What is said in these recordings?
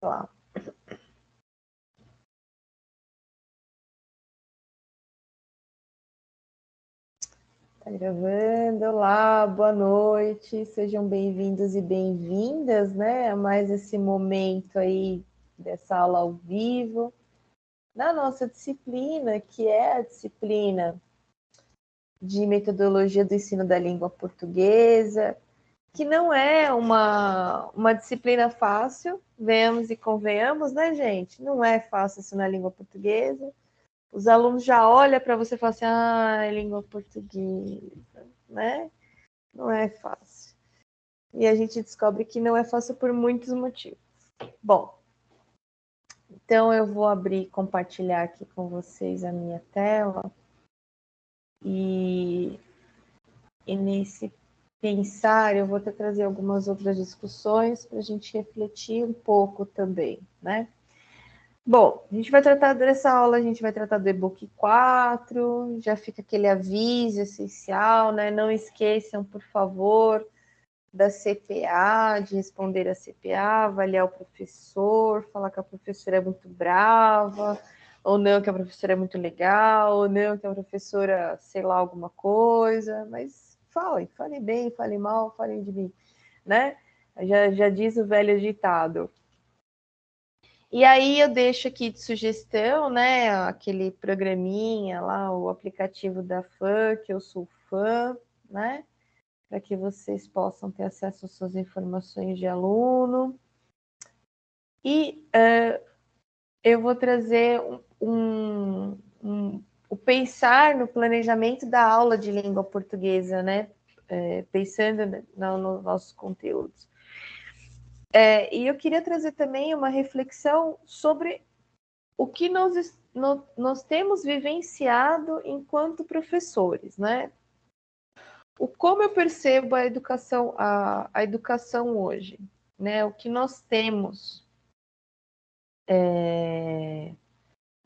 Lá. Tá gravando. Olá, boa noite. Sejam bem-vindos e bem-vindas, né, a mais esse momento aí dessa aula ao vivo na nossa disciplina, que é a disciplina de metodologia do ensino da língua portuguesa, que não é uma disciplina fácil, venhamos e convenhamos, né, gente? Não é fácil ensinar a língua portuguesa. Os alunos já olham para você e falam assim, ah, língua portuguesa, né? Não é fácil. E a gente descobre que não é fácil por muitos motivos. Bom, então eu vou abrir e compartilhar aqui com vocês a minha tela. E nesse pensar, eu vou até trazer algumas outras discussões para a gente refletir um pouco também, né? Bom, a gente vai tratar dessa aula, a gente vai tratar do e-book 4, já fica aquele aviso essencial, né? Não esqueçam, por favor, da CPA, de responder a CPA, avaliar o professor, falar que a professora é muito brava, ou não, que a professora é muito legal, ou não, que a professora, sei lá, alguma coisa, mas falem bem, falem mal, falem de mim, né? Já diz o velho ditado. E aí eu deixo aqui de sugestão, né, aquele programinha lá, o aplicativo da FAM, que eu sou fã, né, para que vocês possam ter acesso às suas informações de aluno. E eu vou trazer o pensar no planejamento da aula de língua portuguesa, né, pensando nos nossos conteúdos. E eu queria trazer também uma reflexão sobre o que nós temos vivenciado enquanto professores, né? Como eu percebo a educação hoje, né? O que nós temos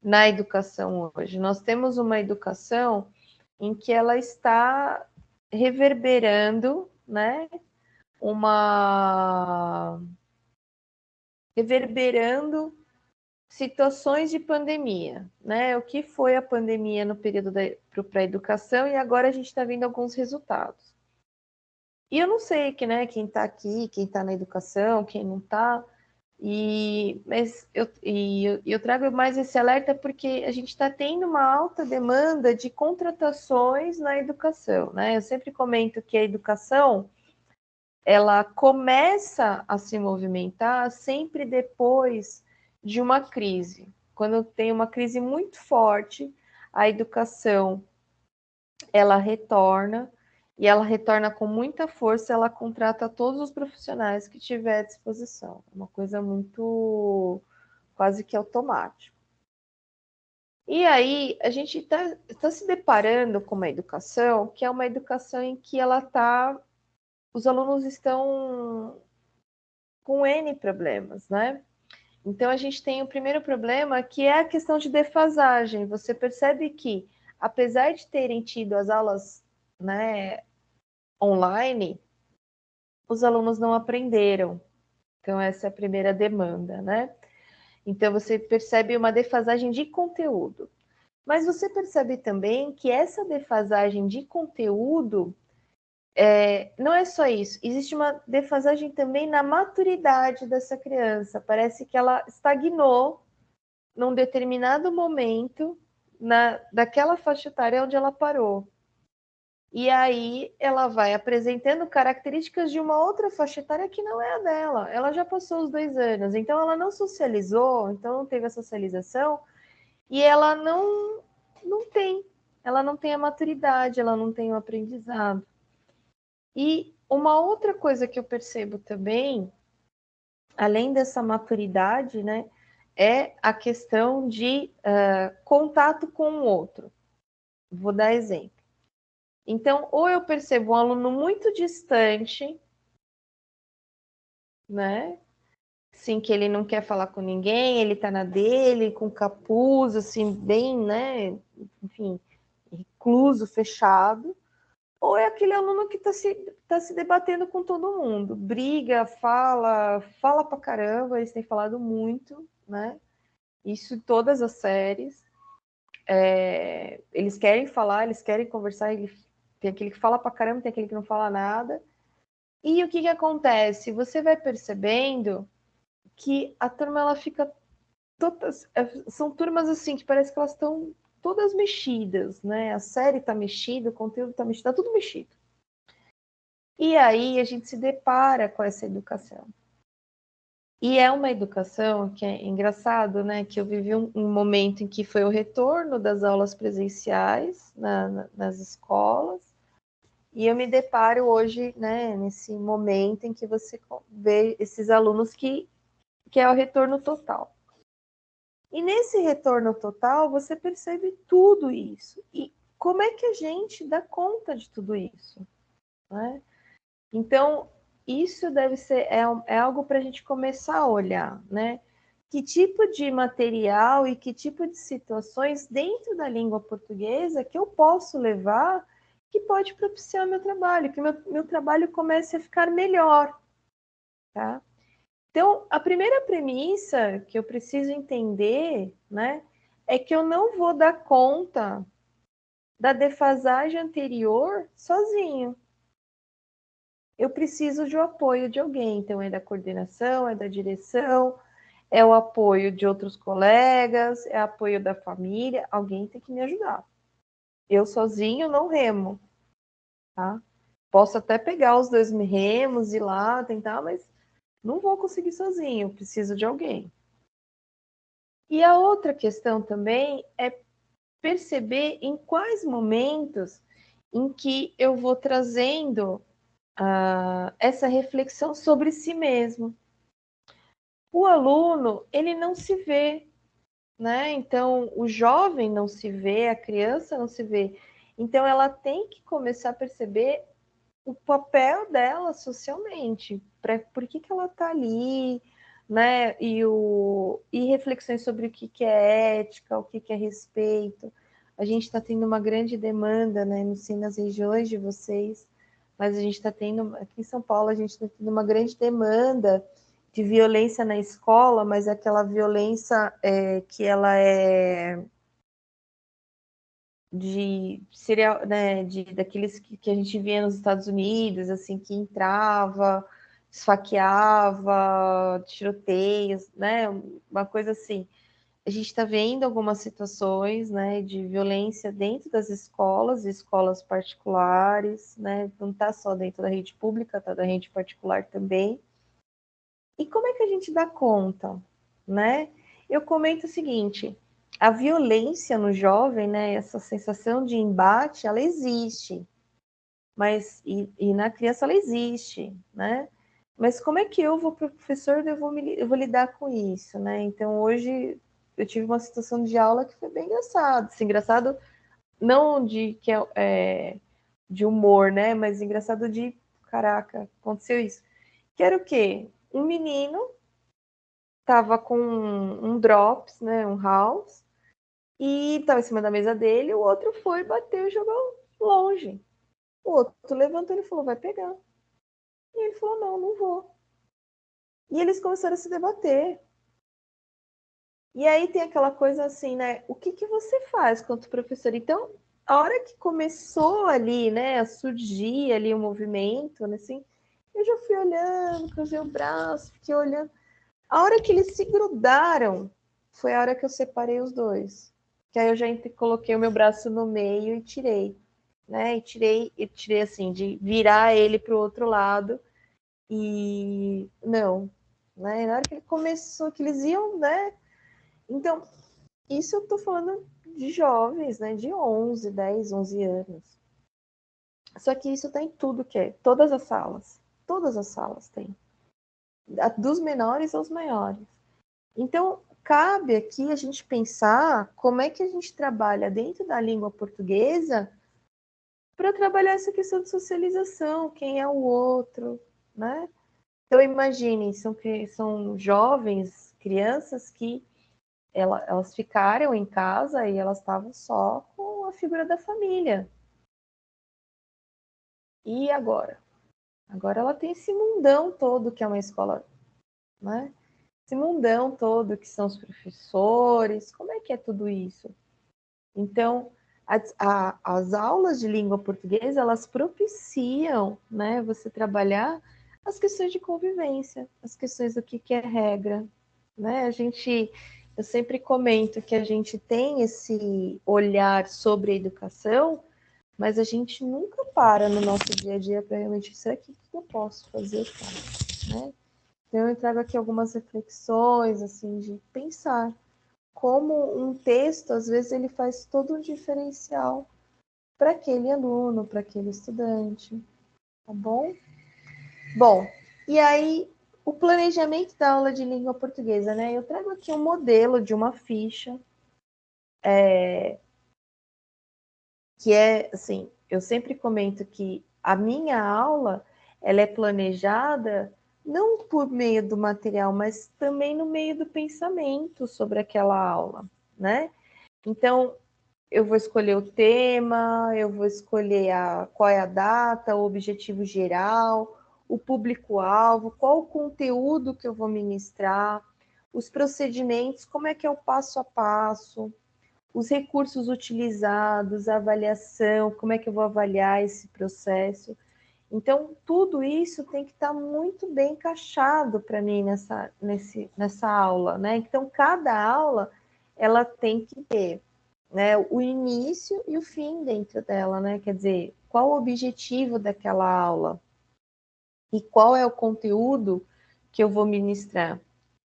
na educação hoje? Nós temos uma educação em que ela está reverberando, né? Reverberando situações de pandemia, né? O que foi a pandemia no período para a educação e agora a gente está vendo alguns resultados. E eu não sei quem está aqui, quem está na educação, quem não está, mas eu trago mais esse alerta porque a gente está tendo uma alta demanda de contratações na educação, né? Eu sempre comento que a educação ela começa a se movimentar sempre depois de uma crise. Quando tem uma crise muito forte, a educação ela retorna e ela retorna com muita força, ela contrata todos os profissionais que tiver à disposição. É uma coisa muito quase que automática. E aí a gente está se deparando com uma educação que é uma educação em que os alunos estão com N problemas, né? Então, a gente tem o primeiro problema, que é a questão de defasagem. Você percebe que, apesar de terem tido as aulas, né, online, os alunos não aprenderam. Então, essa é a primeira demanda, né? Então, você percebe uma defasagem de conteúdo. Mas você percebe também que essa defasagem de conteúdo não é só isso, existe uma defasagem também na maturidade dessa criança. Parece que ela estagnou num determinado momento daquela faixa etária onde ela parou. E aí ela vai apresentando características de uma outra faixa etária que não é a dela. Ela já passou os 2 anos, então ela não socializou, então não teve a socialização, e ela ela não tem a maturidade, ela não tem o aprendizado. E uma outra coisa que eu percebo também, além dessa maturidade, né, é a questão de contato com o outro. Vou dar exemplo. Então, ou eu percebo um aluno muito distante, né? Assim, que ele não quer falar com ninguém, ele tá na dele, com capuz, assim, bem, né? Enfim, recluso, fechado. ou é aquele aluno que tá se debatendo com todo mundo, briga, fala pra caramba, eles têm falado muito, né? Isso em todas as séries. Eles querem falar, eles querem conversar, tem aquele que fala pra caramba, tem aquele que não fala nada. E o que acontece? Você vai percebendo que a turma ela fica todas, são turmas assim que parece que elas estão todas mexidas, né? A série tá mexida, o conteúdo tá mexido, tá tudo mexido. E aí a gente se depara com essa educação. E é uma educação que é engraçado, né? Que eu vivi um momento em que foi o retorno das aulas presenciais nas escolas, e eu me deparo hoje, né, nesse momento em que você vê esses alunos que é o retorno total. E nesse retorno total, você percebe tudo isso. E como é que a gente dá conta de tudo isso? Né? Então, isso deve ser é algo para a gente começar a olhar, né? Que tipo de material e que tipo de situações dentro da língua portuguesa que eu posso levar que pode propiciar meu trabalho, que meu trabalho comece a ficar melhor, tá? Então, a primeira premissa que eu preciso entender, né, é que eu não vou dar conta da defasagem anterior sozinho. Eu preciso de apoio de alguém. Então, é da coordenação, é da direção, é o apoio de outros colegas, é apoio da família. Alguém tem que me ajudar. Eu sozinho não remo, tá? Posso até pegar os 2 remos e ir lá tentar, mas não vou conseguir sozinho. Eu preciso de alguém. E a outra questão também é perceber em quais momentos em que eu vou trazendo essa reflexão sobre si mesmo. O aluno, ele não se vê, né? Então, o jovem não se vê, a criança não se vê. Então, ela tem que começar a perceber o papel dela socialmente, por que ela está ali, né? E reflexões sobre o que é ética, o que é respeito. A gente está tendo uma grande demanda, né? Não sei nas regiões de vocês, mas a gente está tendo, aqui em São Paulo, a gente está tendo uma grande demanda de violência na escola, mas aquela violência que ela é de serial, né, daqueles que a gente via nos Estados Unidos, assim, que entrava, esfaqueava, tiroteios, né, uma coisa assim. A gente está vendo algumas situações, né, de violência dentro das escolas particulares, né, não está só dentro da rede pública, está da rede particular também. E como é que a gente dá conta, né? Eu comento o seguinte: a violência no jovem, né, essa sensação de embate, ela existe, mas e na criança ela existe, né? Mas como é que eu vou professor, eu vou lidar com isso, né? Então hoje eu tive uma situação de aula que foi bem engraçado, assim, engraçado não de que de humor, né? Mas engraçado de caraca, aconteceu isso. Que era o quê? Um menino tava com um drops, né, um house, e tava em cima da mesa dele, o outro foi, bateu e jogou longe. O outro levantou e falou, vai pegar. E ele falou, não, não vou. E eles começaram a se debater. E aí tem aquela coisa assim, né, o que você faz quanto professor? Então, a hora que começou ali, né, a surgir ali o movimento, né, assim, eu já fui olhando, cruzei o braço, fiquei olhando. A hora que eles se grudaram, foi a hora que eu separei os dois. Que aí eu já coloquei o meu braço no meio e tirei, né? E tirei assim, de virar ele para o outro lado. E não, né? Na hora que ele começou, que eles iam, né? Então, isso eu tô falando de jovens, né? De 11, 10, 11 anos. Só que isso tá em tudo que é, todas as salas. Todas as salas tem. Dos menores aos maiores. Então, cabe aqui a gente pensar como é que a gente trabalha dentro da língua portuguesa para trabalhar essa questão de socialização, quem é o outro, né? Então, imaginem, são jovens, crianças que elas ficaram em casa e elas estavam só com a figura da família. E agora? Agora ela tem esse mundão todo que é uma escola, né? Esse mundão todo que são os professores, como é que é tudo isso? Então, as aulas de língua portuguesa, elas propiciam, né, você trabalhar as questões de convivência, as questões do que é regra, né? Eu sempre comento que a gente tem esse olhar sobre a educação, mas a gente nunca para no nosso dia a dia para realmente ser aqui, o que eu posso fazer, né? Então, eu trago aqui algumas reflexões, assim, de pensar como um texto, às vezes, ele faz todo um diferencial para aquele aluno, para aquele estudante, tá bom? Bom, e aí, o planejamento da aula de língua portuguesa, né? Eu trago aqui um modelo de uma ficha, que é, assim, eu sempre comento que a minha aula, ela é planejada não por meio do material, mas também no meio do pensamento sobre aquela aula, né? Então, eu vou escolher o tema, eu vou escolher qual é a data, o objetivo geral, o público-alvo, qual o conteúdo que eu vou ministrar, os procedimentos, como é que é o passo a passo, os recursos utilizados, a avaliação, como é que eu vou avaliar esse processo. Então, tudo isso tem que estar muito bem encaixado para mim nessa aula, né? Então, cada aula, ela tem que ter, né, o início e o fim dentro dela, né? Quer dizer, qual o objetivo daquela aula e qual é o conteúdo que eu vou ministrar,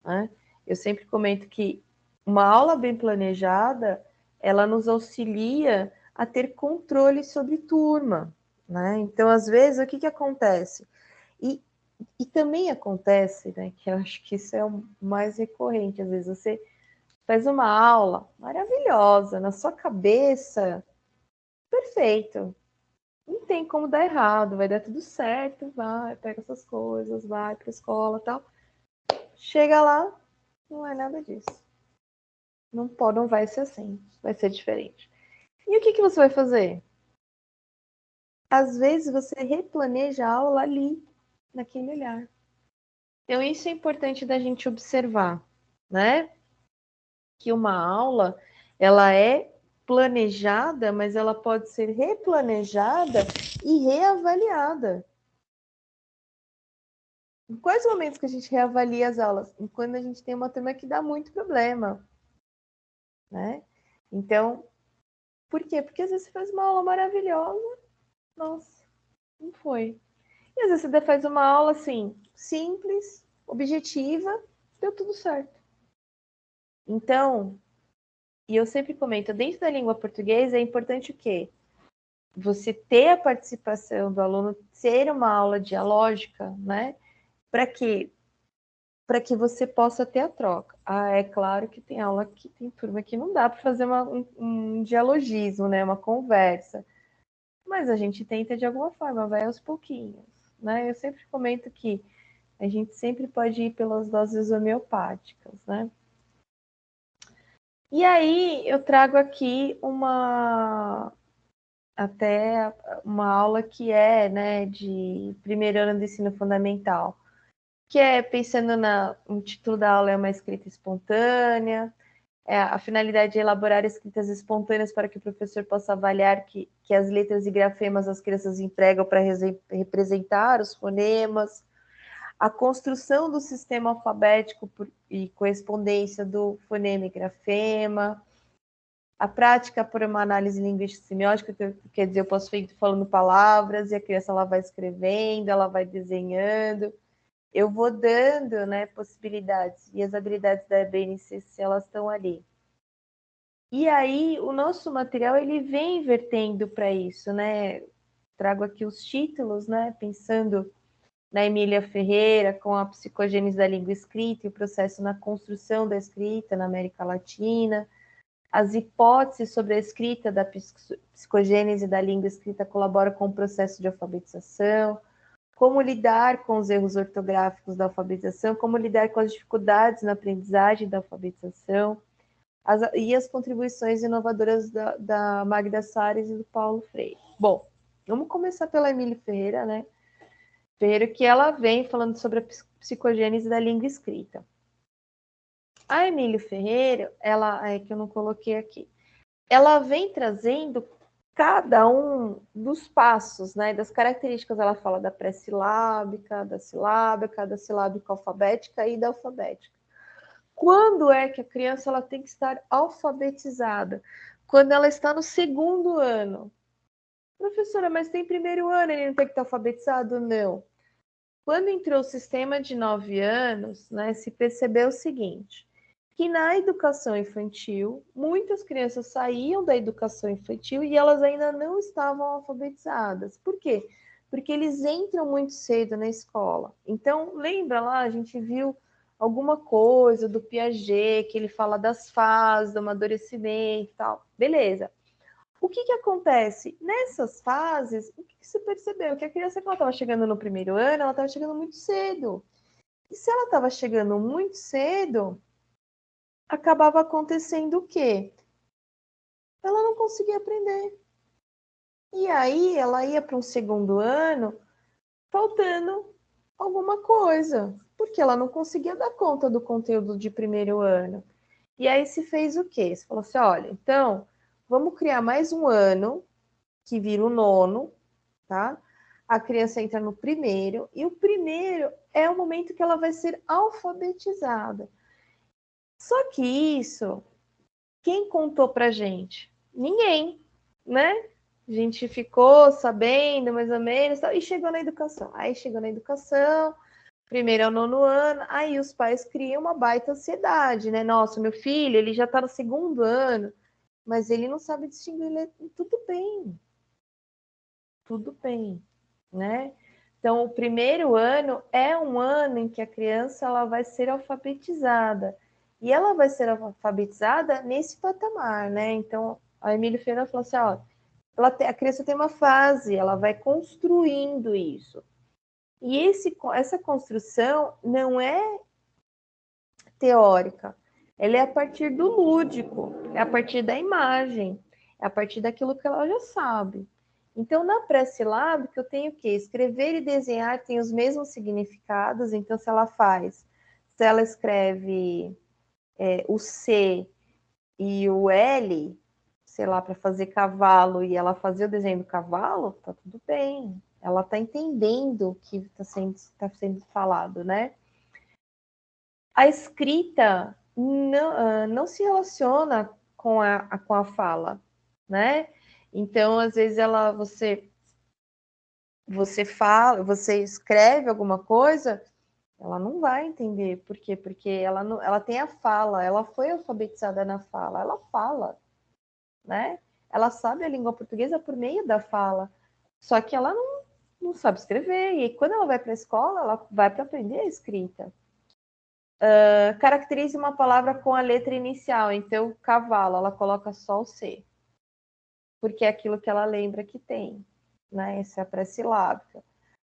né? Eu sempre comento que uma aula bem planejada, ela nos auxilia a ter controle sobre turma, né? Então, às vezes, o que acontece? E, e também acontece, né, que eu acho que isso é o mais recorrente, às vezes você faz uma aula maravilhosa, na sua cabeça, perfeito. Não tem como dar errado, vai dar tudo certo, vai, pega essas coisas, vai para a escola e tal. Chega lá, não é nada disso. Não pode, não vai ser assim, vai ser diferente. E o que você vai fazer? Às vezes você replaneja a aula ali, naquele olhar. Então, isso é importante da gente observar, né? Que uma aula, ela é planejada, mas ela pode ser replanejada e reavaliada. Em quais momentos que a gente reavalia as aulas? Quando a gente tem uma turma que dá muito problema, né? Então, por quê? Porque às vezes você faz uma aula maravilhosa, nossa, não foi. E às vezes você faz uma aula assim, simples, objetiva, deu tudo certo. Então, e eu sempre comento, dentro da língua portuguesa é importante o quê? Você ter a participação do aluno, ser uma aula dialógica, né? Para quê? Para que você possa ter a troca. Ah, é claro que tem aula que tem turma que não dá para fazer um dialogismo, né? Uma conversa. Mas a gente tenta de alguma forma, vai aos pouquinhos, né? Eu sempre comento que a gente sempre pode ir pelas doses homeopáticas, né? E aí eu trago aqui até uma aula que é, né, de primeiro ano do ensino fundamental, que é pensando o título da aula é uma escrita espontânea, a finalidade é elaborar escritas espontâneas para que o professor possa avaliar que as letras e grafemas as crianças empregam para representar os fonemas, a construção do sistema alfabético e correspondência do fonema e grafema, a prática por uma análise linguística semiótica, que quer dizer, eu posso ir falando palavras e a criança ela vai escrevendo, ela vai desenhando. Eu vou dando, né, possibilidades e as habilidades da BNCC elas estão ali. E aí o nosso material ele vem vertendo para isso, né? Trago aqui os títulos, né? Pensando na Emília Ferreira com a psicogênese da língua escrita e o processo na construção da escrita na América Latina. As hipóteses sobre a escrita da psicogênese da língua escrita colaboram com o processo de alfabetização, como lidar com os erros ortográficos da alfabetização, como lidar com as dificuldades na aprendizagem da alfabetização, e as contribuições inovadoras da Magda Salles e do Paulo Freire. Bom, Vamos começar pela Emília Ferreira, né? Ferreira, que ela vem falando sobre a psicogênese da língua escrita. A Emília Ferreira, ela é que eu não coloquei aqui, ela vem trazendo cada um dos passos, né, das características. Ela fala da pré-silábica, da silábica alfabética e da alfabética. Quando é que a criança ela tem que estar alfabetizada? Quando ela está no segundo ano. Professora, mas tem primeiro ano, ele não tem que estar alfabetizado? Não. Quando entrou o sistema de 9 anos, né, se percebeu o seguinte, que na educação infantil, muitas crianças saíam da educação infantil e elas ainda não estavam alfabetizadas. Por quê? Porque eles entram muito cedo na escola. Então, lembra lá, a gente viu alguma coisa do Piaget, que ele fala das fases, do amadurecimento e tal. Beleza. O que acontece? Nessas fases, o que se percebeu? Que a criança, quando ela estava chegando no primeiro ano, ela estava chegando muito cedo. E se ela estava chegando muito cedo, acabava acontecendo o quê? Ela não conseguia aprender. E aí ela ia para um segundo ano faltando alguma coisa, porque ela não conseguia dar conta do conteúdo de primeiro ano. E aí se fez o quê? Se falou assim, olha, então, vamos criar mais um ano, que vira o nono, tá? A criança entra no primeiro, e o primeiro é o momento que ela vai ser alfabetizada. Só que isso, quem contou pra gente? Ninguém, né? A gente ficou sabendo mais ou menos, e chegou na educação. Aí chegou na educação, primeiro ao nono ano, aí os pais criam uma baita ansiedade, né? Nossa, meu filho, ele já tá no segundo ano, mas ele não sabe distinguir. Tudo bem, né? Então, o primeiro ano é um ano em que a criança ela vai ser alfabetizada. E ela vai ser alfabetizada nesse patamar, né? Então, a Emília Ferreira falou assim, ó, a criança tem uma fase, ela vai construindo isso. E essa construção não é teórica, ela é a partir do lúdico, é a partir da imagem, é a partir daquilo que ela já sabe. Então, na pré-silábica, eu tenho que escrever e desenhar têm os mesmos significados. Então, se ela escreve o C e o L, sei lá, para fazer cavalo, e ela fazer o desenho do cavalo, tá tudo bem. Ela está entendendo o que tá sendo falado, né? A escrita não se relaciona com a fala, né? Então, às vezes, você fala, você escreve alguma coisa, ela não vai entender. Por quê? Porque ela tem a fala, ela foi alfabetizada na fala, ela fala, né? Ela sabe a língua portuguesa por meio da fala, só que ela não sabe escrever. E quando ela vai para a escola, ela vai para aprender a escrita. Caracterize uma palavra com a letra inicial. Então, cavalo, ela coloca só o C, porque é aquilo que ela lembra que tem, né? Essa é a pré-silábica.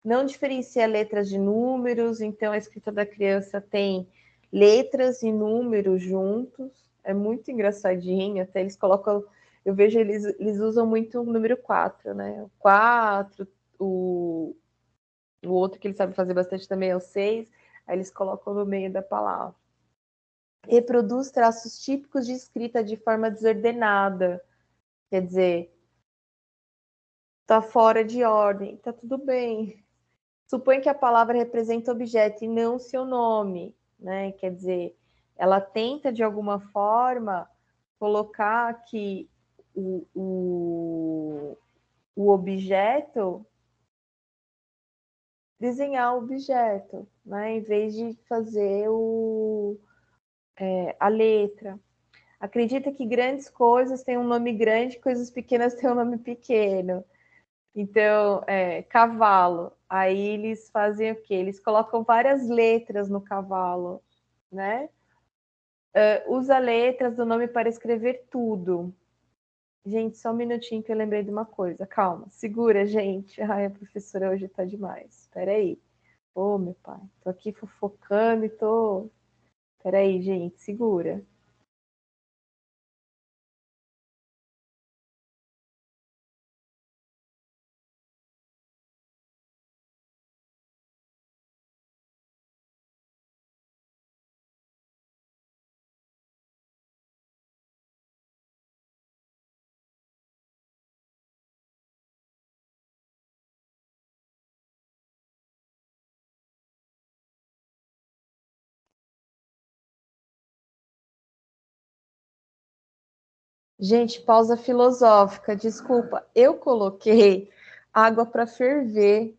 Não diferencia letras de números, então a escrita da criança tem letras e números juntos. É muito engraçadinho, até eles colocam, eu vejo eles usam muito o número 4, né? O 4, o outro que eles sabem fazer bastante também é o 6, aí eles colocam no meio da palavra. Reproduz traços típicos de escrita de forma desordenada. Quer dizer, tá fora de ordem, tá tudo bem. Supõe que a palavra representa objeto e não seu nome, né? Quer dizer, ela tenta de alguma forma colocar que o objeto, desenhar o objeto, né? Em vez de fazer a letra. Acredita que grandes coisas têm um nome grande, coisas pequenas têm um nome pequeno. Então, cavalo. Aí eles fazem o quê? Eles colocam várias letras no cavalo, né? Usa letras do nome para escrever tudo. Gente, só um minutinho que eu lembrei de uma coisa. Calma, segura, gente. Ai, a professora hoje tá demais. Espera aí. Ô, meu pai, tô aqui fofocando e tô... Espera aí, gente, segura. Gente, pausa filosófica, desculpa. Eu coloquei água para ferver.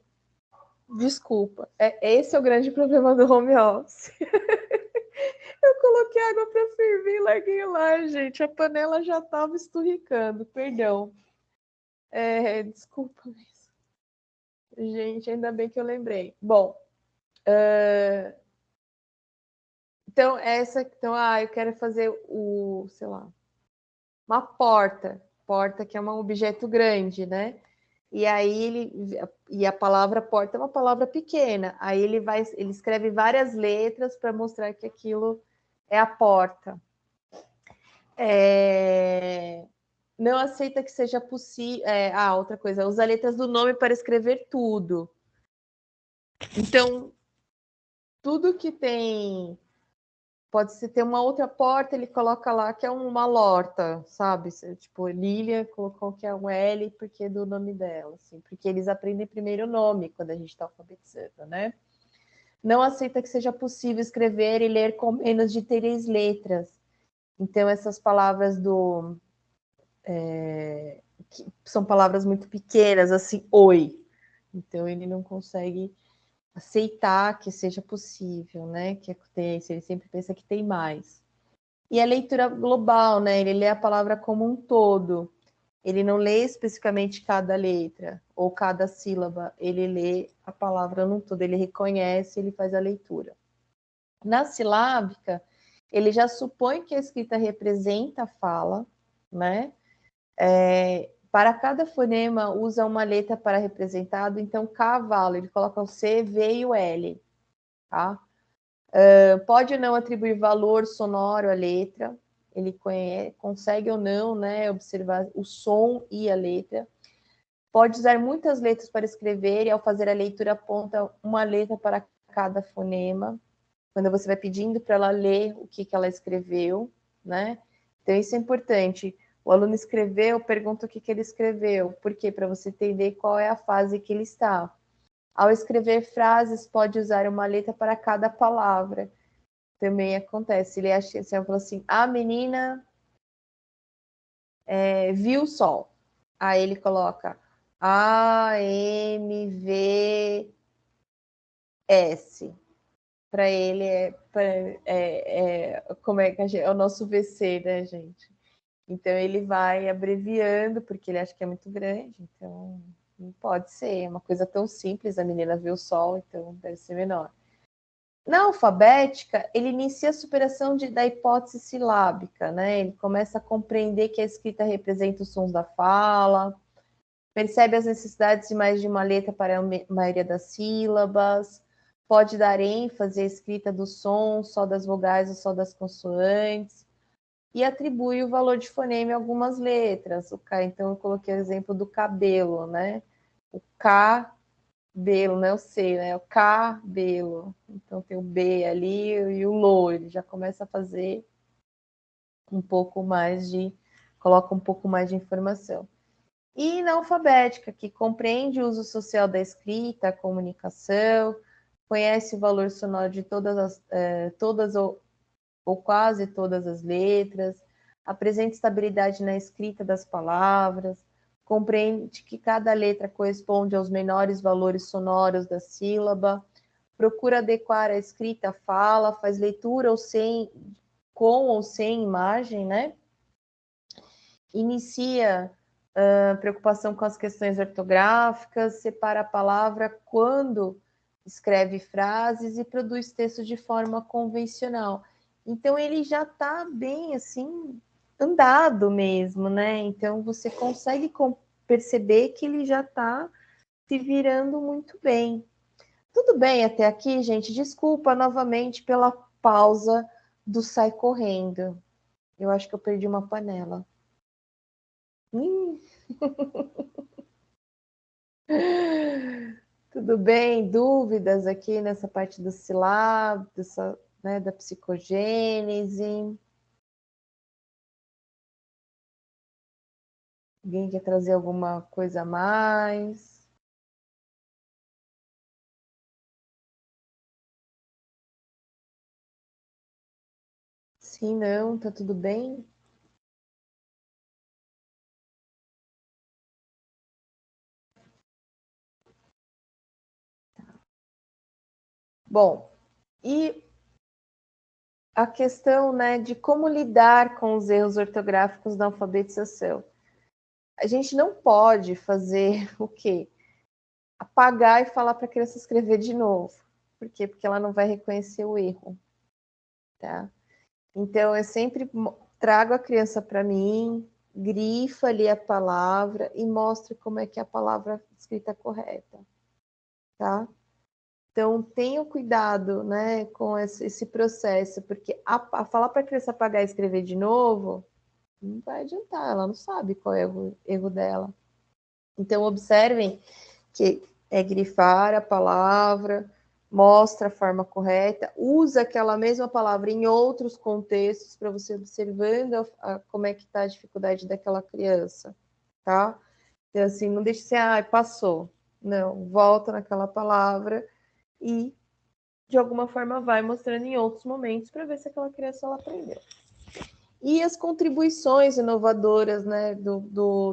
Desculpa. Esse é o grande problema do home office. Eu coloquei água para ferver e larguei lá, gente. A panela já estava esturricando, perdão. Desculpa mesmo. Gente, ainda bem que eu lembrei. Bom, então eu quero fazer sei lá, uma porta. Porta que é um objeto grande, né? E aí e a palavra porta é uma palavra pequena. Aí ele escreve várias letras para mostrar que aquilo é a porta. Não aceita que seja possível. Outra coisa, usa letras do nome para escrever tudo. Então, tudo que tem. Pode ser ter uma outra porta, ele coloca lá que é uma lorta, sabe? Tipo, Lília colocou que é um L porque é do nome dela, assim, porque eles aprendem primeiro o nome quando a gente está alfabetizando, né? Não aceita que seja possível escrever e ler com menos de 3 letras. Então, essas palavras que são palavras muito pequenas, assim, oi. Então, ele não consegue aceitar que seja possível, né? Que aconteça, ele sempre pensa que tem mais. E a leitura global, né? Ele lê a palavra como um todo. Ele não lê especificamente cada letra ou cada sílaba. Ele lê a palavra num todo. Ele reconhece, ele faz a leitura. Na silábica, ele já supõe que a escrita representa a fala, né? Para cada fonema, usa uma letra para representado. Então, cavalo, ele coloca o C, V e o L, tá? Pode não atribuir valor sonoro à letra, ele consegue ou não, né, observar o som e a letra. Pode usar muitas letras para escrever e, ao fazer a leitura, aponta uma letra para cada fonema. Quando você vai pedindo para ela ler o que ela escreveu, né? Então, isso é importante. O aluno escreveu, pergunta o que ele escreveu. Por quê? Para você entender qual é a fase que ele está. Ao escrever frases, pode usar uma letra para cada palavra. Também acontece. Ele acha assim, eu falo assim, a menina viu o sol. Aí ele coloca AMVS. Para ele como é que é o nosso VC, né, gente? Então ele vai abreviando, porque ele acha que é muito grande, então não pode ser. É uma coisa tão simples, a menina viu o sol, então deve ser menor. Na alfabética, ele inicia a superação da hipótese silábica, né? Ele começa a compreender que a escrita representa os sons da fala, percebe as necessidades de mais de uma letra para a maioria das sílabas, pode dar ênfase à escrita do som, só das vogais ou só das consoantes, e atribui o valor de fonema em algumas letras. Então, eu coloquei o exemplo do cabelo, né? O K belo, né? Eu sei, né? O cabelo. Então tem o B ali e o lo, ele já começa a fazer um pouco mais coloca um pouco mais de informação. E na alfabética, que compreende o uso social da escrita, a comunicação, conhece o valor sonoro de todas ou quase todas as letras, apresenta estabilidade na escrita das palavras, compreende que cada letra corresponde aos menores valores sonoros da sílaba, procura adequar a escrita à fala, faz leitura com ou sem imagem, né? Inicia preocupação com as questões ortográficas, separa a palavra quando escreve frases e produz texto de forma convencional. Então ele já está bem assim andado mesmo, né? Então você consegue perceber que ele já está se virando muito bem. Tudo bem até aqui, gente? Desculpa novamente pela pausa do sai correndo. Eu acho que eu perdi uma panela. Tudo bem? Dúvidas aqui nessa parte do SILAB, né, da psicogênese? Alguém quer trazer alguma coisa a mais? Sim, não, tá tudo bem? Bom, e a questão, né, de como lidar com os erros ortográficos na alfabetização. A gente não pode fazer o quê? Apagar e falar para a criança escrever de novo. Por quê? Porque ela não vai reconhecer o erro, tá? Então, eu sempre trago a criança para mim, grifa ali a palavra e mostro como é que é a palavra escrita correta, tá? Então, tenha cuidado, né, com esse processo, porque falar para a criança apagar e escrever de novo, não vai adiantar, ela não sabe qual é o erro dela. Então, observem que é grifar a palavra, mostra a forma correta, usa aquela mesma palavra em outros contextos para você observando como é que está a dificuldade daquela criança, tá? Então, assim, não deixe ser, passou. Não, volta naquela palavra e, de alguma forma, vai mostrando em outros momentos para ver se aquela criança ela aprendeu. E as contribuições inovadoras, né,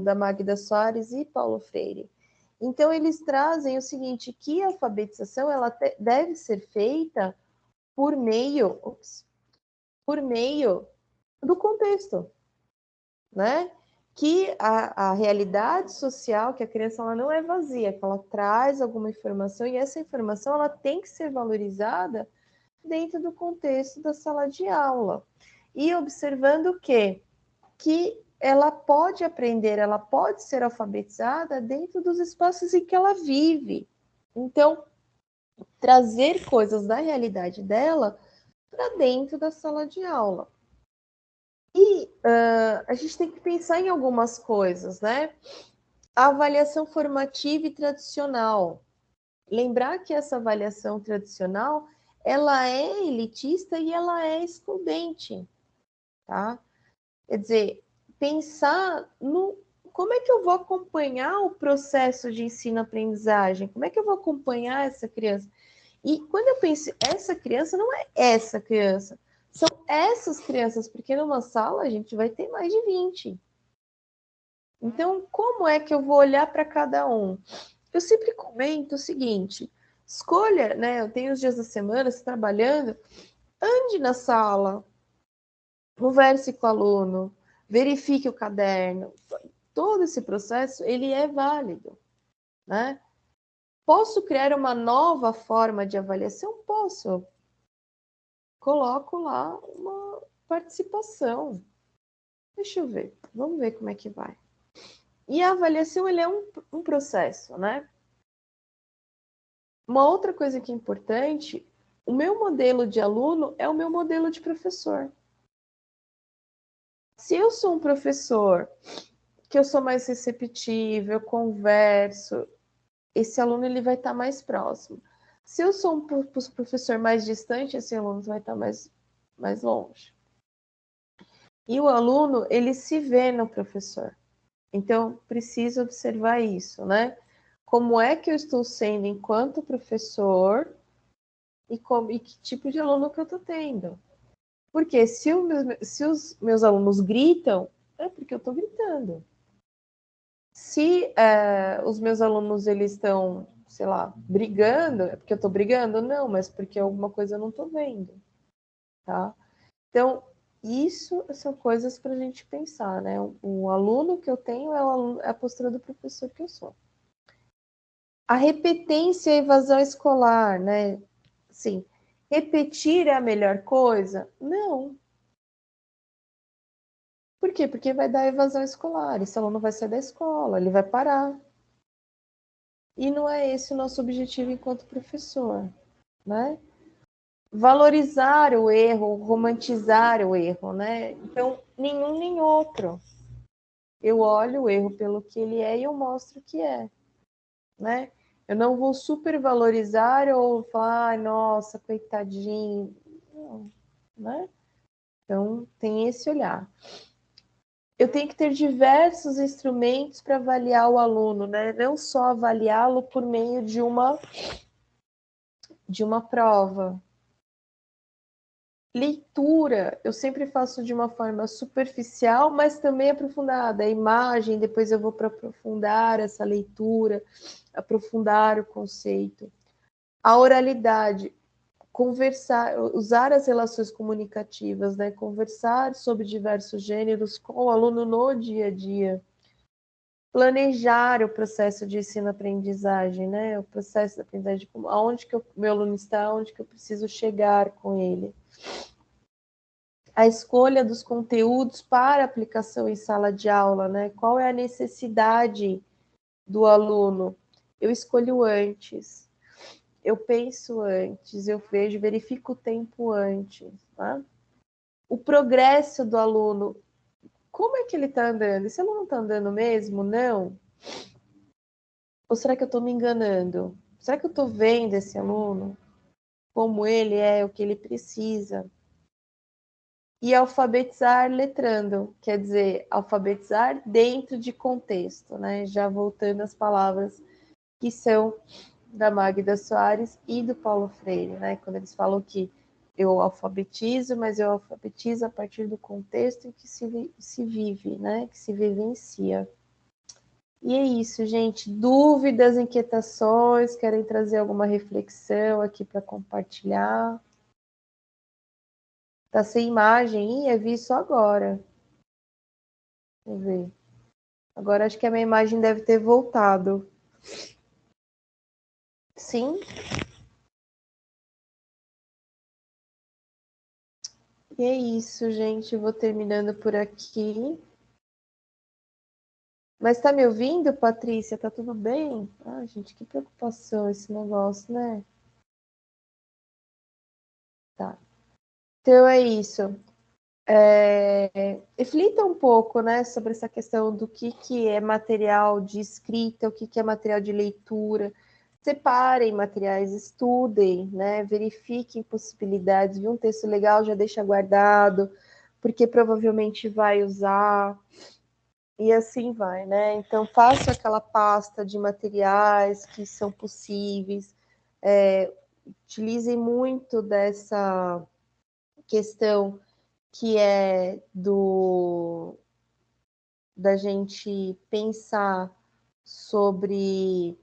da Magda Soares e Paulo Freire. Então, eles trazem o seguinte, que a alfabetização ela deve ser feita por meio do contexto, né? Que a realidade social, que a criança ela não é vazia, que ela traz alguma informação e essa informação ela tem que ser valorizada dentro do contexto da sala de aula. E observando que ela pode aprender, ela pode ser alfabetizada dentro dos espaços em que ela vive. Então, trazer coisas da realidade dela para dentro da sala de aula. E a gente tem que pensar em algumas coisas, né? A avaliação formativa e tradicional. Lembrar que essa avaliação tradicional, ela é elitista e ela é excludente, tá? Quer dizer, pensar no como é que eu vou acompanhar o processo de ensino-aprendizagem? Como é que eu vou acompanhar essa criança? E quando eu penso, essa criança não é essa criança, são essas crianças, porque numa sala a gente vai ter mais de 20. Então, como é que eu vou olhar para cada um? Eu sempre comento o seguinte: escolha, né? Eu tenho os dias da semana, você trabalhando, ande na sala, converse com o aluno, verifique o caderno. Todo esse processo, ele é válido, né? Posso criar uma nova forma de avaliação? Posso. Coloco lá uma participação. Deixa eu ver. Vamos ver como é que vai. E a avaliação, ele é um processo, né? Uma outra coisa que é importante, o meu modelo de aluno é o meu modelo de professor. Se eu sou um professor que eu sou mais receptivo, eu converso, esse aluno ele vai estar mais próximo. Se eu sou um professor mais distante, esse aluno vai estar mais longe. E o aluno, ele se vê no professor. Então, precisa observar isso, né? Como é que eu estou sendo enquanto professor e que tipo de aluno que eu estou tendo. Porque se os meus alunos gritam, é porque eu estou gritando. Se os meus alunos eles estão, sei lá, brigando, é porque eu estou brigando? Não, mas porque alguma coisa eu não estou vendo, tá? Então, isso são coisas para a gente pensar, né? O aluno que eu tenho é a postura do professor que eu sou. A repetência e a evasão escolar, né? Sim, repetir é a melhor coisa? Não. Por quê? Porque vai dar evasão escolar. Esse aluno vai sair da escola, ele vai parar. E não é esse o nosso objetivo enquanto professor, né? Valorizar o erro, romantizar o erro, né? Então, nenhum nem outro. Eu olho o erro pelo que ele é e eu mostro o que é, né? Eu não vou supervalorizar ou falar, nossa, coitadinho. Não, né? Então, tem esse olhar. Eu tenho que ter diversos instrumentos para avaliar o aluno, né? Não só avaliá-lo por meio de uma prova. Leitura, eu sempre faço de uma forma superficial, mas também aprofundada. A imagem, depois eu vou para aprofundar essa leitura, aprofundar o conceito. A oralidade, conversar, usar as relações comunicativas, né? Conversar sobre diversos gêneros com o aluno no dia a dia. Planejar o processo de ensino-aprendizagem, né? O processo de aprendizagem, aonde que o meu aluno está, aonde que eu preciso chegar com ele. A escolha dos conteúdos para aplicação em sala de aula, né? Qual é a necessidade do aluno? Eu escolho antes, eu penso antes, eu vejo, verifico o tempo antes, tá? O progresso do aluno, como é que ele está andando? Esse aluno está andando mesmo? Não? Ou será que eu estou me enganando? Será que eu estou vendo esse aluno? Como ele é, o que ele precisa? E alfabetizar letrando, quer dizer, alfabetizar dentro de contexto, né? Já voltando às palavras que são da Magda Soares e do Paulo Freire, né? Quando eles falam que eu alfabetizo, mas eu alfabetizo a partir do contexto em que se vive, né? Que se vivencia. E é isso, gente. Dúvidas, inquietações, querem trazer alguma reflexão aqui para compartilhar? Tá sem imagem? Ih, eu vi só agora. Deixa eu ver. Agora acho que a minha imagem deve ter voltado. Sim? E é isso, gente. Vou terminando por aqui. Mas tá me ouvindo, Patrícia? Tá tudo bem? Ah, gente, que preocupação esse negócio, né? Tá. Então é isso. Reflita um pouco, né, sobre essa questão do que é material de escrita, o que é material de leitura. Separem materiais, estudem, né, verifiquem possibilidades. Viu um texto legal, já deixa guardado, porque provavelmente vai usar. E assim vai, né? Então, faça aquela pasta de materiais que são possíveis. Utilizem muito dessa questão que é da gente pensar sobre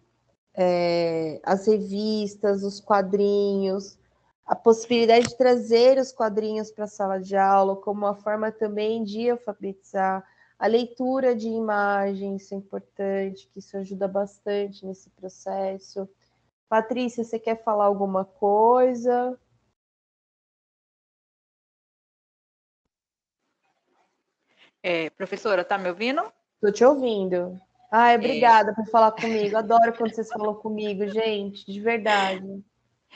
as revistas, os quadrinhos, a possibilidade de trazer os quadrinhos para a sala de aula como uma forma também de alfabetizar, a leitura de imagens, isso é importante, que isso ajuda bastante nesse processo. Patrícia, você quer falar alguma coisa? Professora, tá me ouvindo? Estou te ouvindo. Ai, obrigada por falar comigo. Adoro quando vocês falam comigo, gente, de verdade.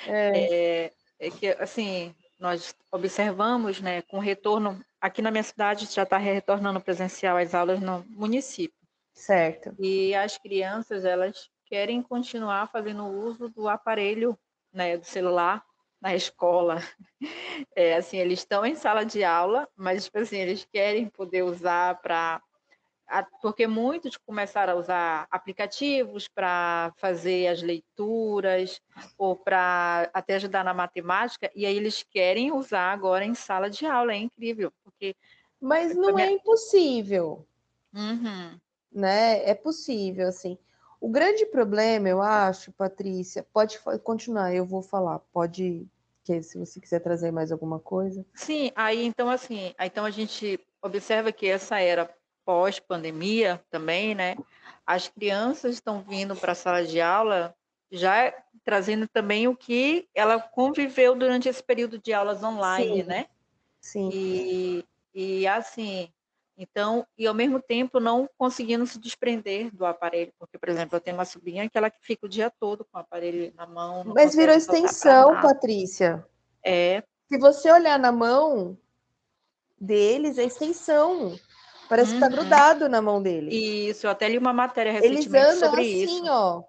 É que, assim, nós observamos, né, com retorno, aqui na minha cidade já está retornando presencial as aulas no município. Certo. E as crianças, elas querem continuar fazendo uso do aparelho, né, do celular na escola. Assim, eles estão em sala de aula, mas, tipo assim, eles querem poder usar para porque muitos começaram a usar aplicativos para fazer as leituras ou para até ajudar na matemática, e aí eles querem usar agora em sala de aula, é incrível, porque... Mas não é impossível, Uhum. né? É possível, assim. O grande problema, eu acho, Patrícia, pode continuar, eu vou falar, pode, que se você quiser trazer mais alguma coisa. Sim, aí então assim, então a gente observa que essa era pós-pandemia também, né? As crianças estão vindo para a sala de aula já trazendo também o que ela conviveu durante esse período de aulas online, Sim, né? sim. E assim, então, e ao mesmo tempo não conseguindo se desprender do aparelho, porque, por exemplo, eu tenho uma sobrinha que ela fica o dia todo com o aparelho na mão, não Mas virou consegue soltar para extensão, nada. Patrícia. É. Se você olhar na mão deles, é extensão. Parece que tá Uhum. grudado na mão deles. Isso, eu até li uma matéria Eles recentemente andam sobre assim, isso, ó.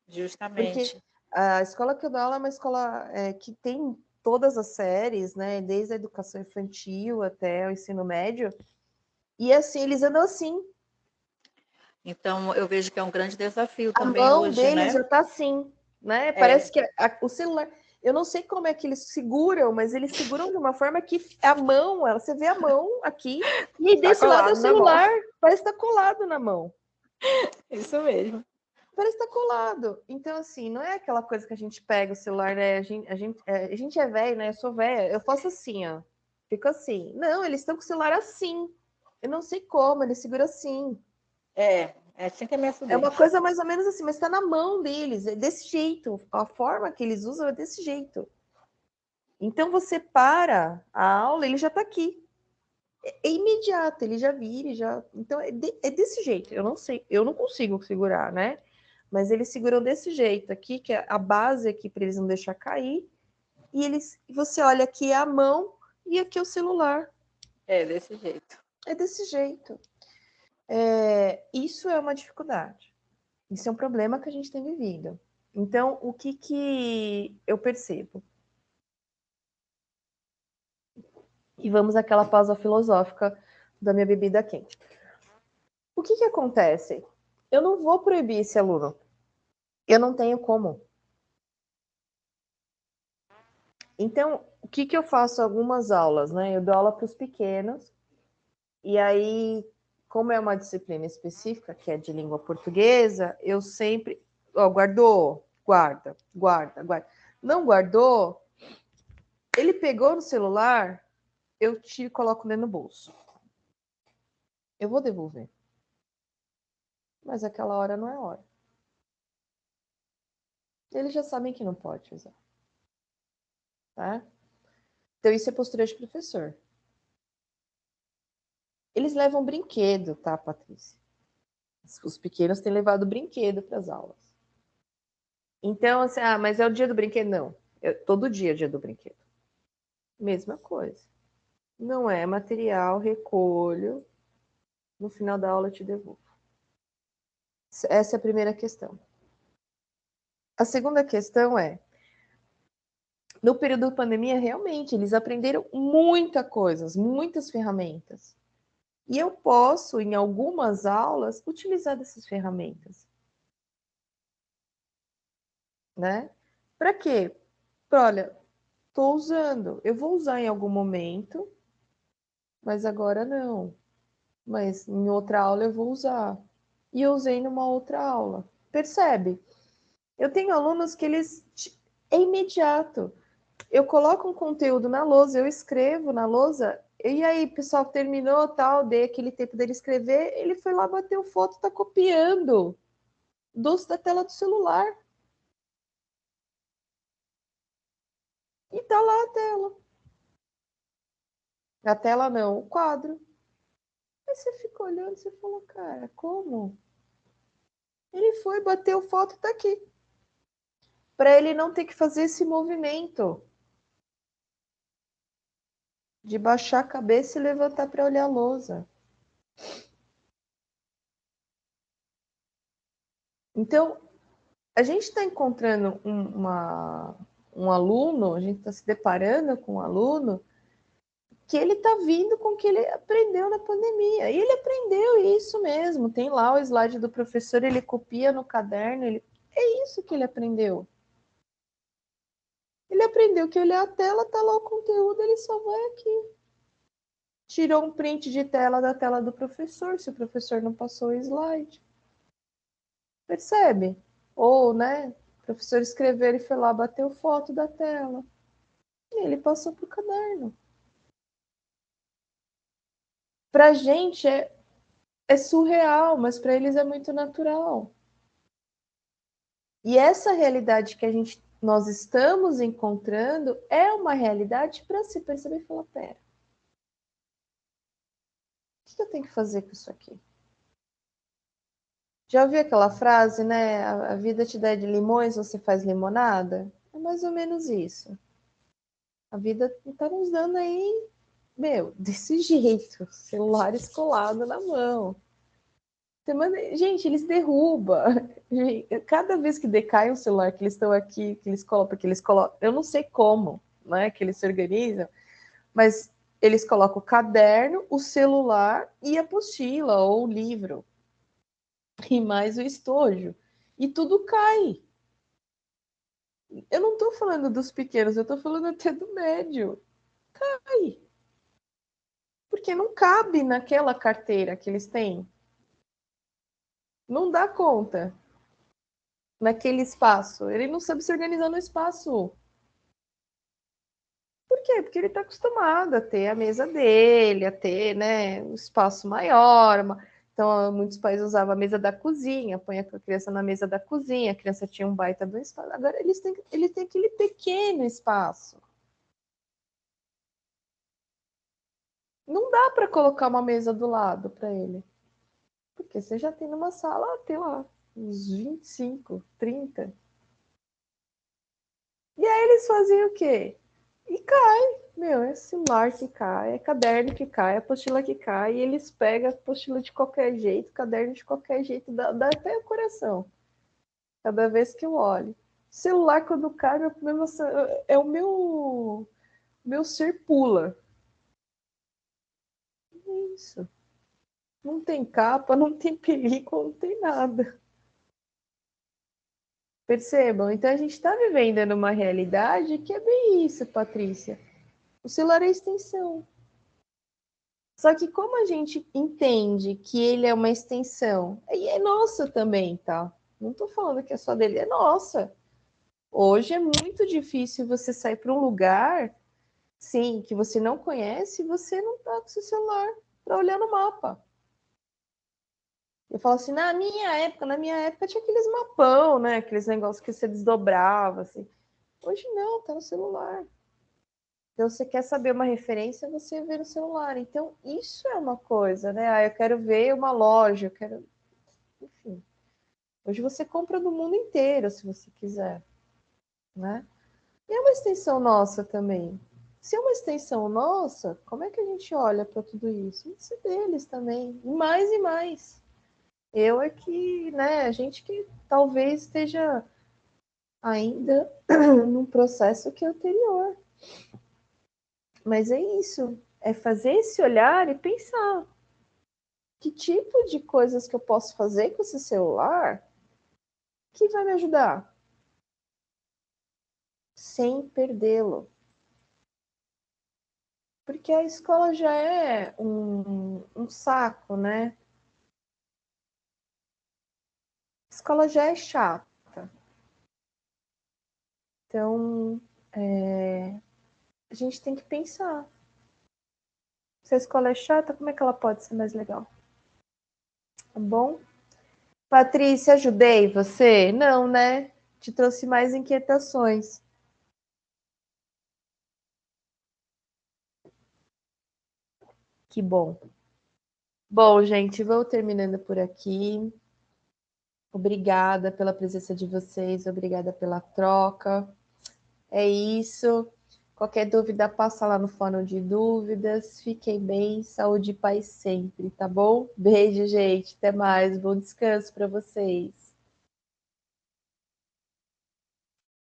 Porque justamente. a escola que eu dou aula é uma escola que tem todas as séries, né? Desde a educação infantil até o ensino médio. E assim, eles andam assim. Então, eu vejo que é um grande desafio A também mão hoje, deles né? já tá assim, né? É, Parece que o celular. Eu não sei como é que eles seguram, mas eles seguram de uma forma que a mão, você vê a mão aqui, e tá desse lado é o colado na mão. celular, parece que tá colado na mão. Isso mesmo. Parece estar colado. Então, assim, não é aquela coisa que a gente pega o celular, né? A gente é velho, né? Eu sou velha, eu faço assim, ó. Fico assim. Não, eles estão com o celular assim. Eu não sei como, eles seguram assim. É assim que é minha É sobrinha. uma coisa mais ou menos assim, mas está na mão deles, é desse jeito. A forma que eles usam é desse jeito. Então você para a aula, ele já está aqui. É imediato, ele já vira, já. Então é desse jeito. Eu não sei, eu não consigo segurar, né? Mas eles seguram desse jeito aqui, que é a base aqui para eles não deixar cair. E eles, você olha aqui é a mão e aqui é o celular. É desse jeito. É desse jeito. Isso é uma dificuldade. Isso é um problema que a gente tem vivido. Então, o que eu percebo? E vamos àquela pausa filosófica da minha bebida quente. O que acontece? Eu não vou proibir esse aluno. Eu não tenho como. Então, o que eu faço algumas aulas, né? Eu dou aula para os pequenos, e aí, como é uma disciplina específica, que é de língua portuguesa, eu sempre. Ó, guardou? Guarda, guarda, guarda. Não guardou? Ele pegou no celular, eu te coloco dentro do bolso. Eu vou devolver. Mas aquela hora não é hora. Eles já sabem que não pode usar. Tá? Então, isso é postura de professor. Eles levam brinquedo, tá, Patrícia? Os pequenos têm levado brinquedo para as aulas. Então, assim, mas é o dia do brinquedo? Não. Todo dia é o dia do brinquedo. Mesma coisa. Não é material, recolho. No final da aula eu te devolvo. Essa é a primeira questão. A segunda questão é, no período da pandemia, realmente, eles aprenderam muita coisas, muitas ferramentas. E eu posso, em algumas aulas, utilizar dessas ferramentas. Né? Para quê? Olha, estou usando. Eu vou usar em algum momento, mas agora não. Mas em outra aula eu vou usar. E eu usei numa outra aula. Percebe? Eu tenho alunos que eles é imediato. Eu coloco um conteúdo na lousa, eu escrevo na lousa, e aí, pessoal, terminou, tal, dei aquele tempo dele escrever, ele foi lá, bateu foto, tá copiando da tela do celular. E tá lá a tela. A tela não, o quadro. Aí você fica olhando, você fala, cara, como? Ele foi, bateu foto e tá aqui. Para ele não ter que fazer esse movimento de baixar a cabeça e levantar para olhar a lousa. Então, a gente está encontrando um aluno, a gente está se deparando com um aluno que ele está vindo com o que ele aprendeu na pandemia. E ele aprendeu isso mesmo. Tem lá o slide do professor, ele copia no caderno, é isso que ele aprendeu. Ele aprendeu que olhar a tela, tá lá o conteúdo, ele só vai aqui. Tirou um print de tela da tela do professor, se o professor não passou o slide. Percebe? Ou, né, o professor escreveu e foi lá, bateu foto da tela. E ele passou para o caderno. Para a gente é surreal, mas para eles é muito natural. E essa realidade que nós estamos encontrando é uma realidade para se perceber e falar, pera, o que eu tenho que fazer com isso aqui? Já ouviu aquela frase, né? A vida te dá de limões, você faz limonada? É mais ou menos isso. A vida está nos dando aí, meu, desse jeito, celular escolado na mão. Gente, eles derrubam. Cada vez que decai um celular que eles estão aqui, que eles colocam, eu não sei como, né? Que eles se organizam, mas eles colocam o caderno, o celular e a apostila ou o livro. E mais o estojo. E tudo cai. Eu não estou falando dos pequenos, eu estou falando até do médio. Cai. Porque não cabe naquela carteira que eles têm. Não dá conta. naquele espaço. Ele não sabe se organizar no espaço. Por quê? Porque ele está acostumado a ter a mesa dele, a ter, né, um espaço maior. Então, muitos pais usavam a mesa da cozinha, põe a criança na mesa da cozinha, a criança tinha um baita do espaço. Agora, ele tem aquele pequeno espaço. Não dá para colocar uma mesa do lado para ele. Porque você já tem numa sala, tem lá, uns 25, 30. E aí eles faziam o quê? E cai, meu, é celular que cai, é caderno que cai, é apostila que cai, e eles pegam a apostila de qualquer jeito, caderno de qualquer jeito, dá até o coração, cada vez que eu olho. Celular, quando cai, é o meu ser pula. Isso. Não tem capa, não tem película, não tem nada. Percebam? Então a gente está vivendo numa realidade que é bem isso, Patrícia. O celular é extensão. Só que como a gente entende que ele é uma extensão, e é nossa também, tá? Não estou falando que é só dele, é nossa. Hoje é muito difícil você sair para um lugar, sim, que você não conhece e você não tá com seu celular para olhar no mapa. Eu falo assim, na minha época tinha aqueles mapão, né? Aqueles negócios que você desdobrava, assim. Hoje não, tá no celular. Então, você quer saber uma referência, você vê no celular. Então, isso é uma coisa, né? Ah, eu quero ver uma loja, eu quero. Enfim. Hoje você compra do mundo inteiro, se você quiser, né? E é uma extensão nossa também. Se é uma extensão nossa, como é que a gente olha para tudo isso? Isso é deles também. E mais e mais. Eu é que, né, a gente que talvez esteja ainda num processo que é anterior. Mas é isso. É fazer esse olhar e pensar. Que tipo de coisas que eu posso fazer com esse celular que vai me ajudar sem perdê-lo? Porque a escola já é um saco, né? A escola já é chata. Então, a gente tem que pensar. Se a escola é chata, como é que ela pode ser mais legal? Tá bom? Patrícia, ajudei você? Não, né? Te trouxe mais inquietações. Que bom. Bom, gente, vou terminando por aqui. Obrigada pela presença de vocês, obrigada pela troca. É isso. Qualquer dúvida, passa lá no fórum de dúvidas. Fiquem bem, saúde e paz sempre, tá bom? Beijo, gente. Até mais. Bom descanso para vocês.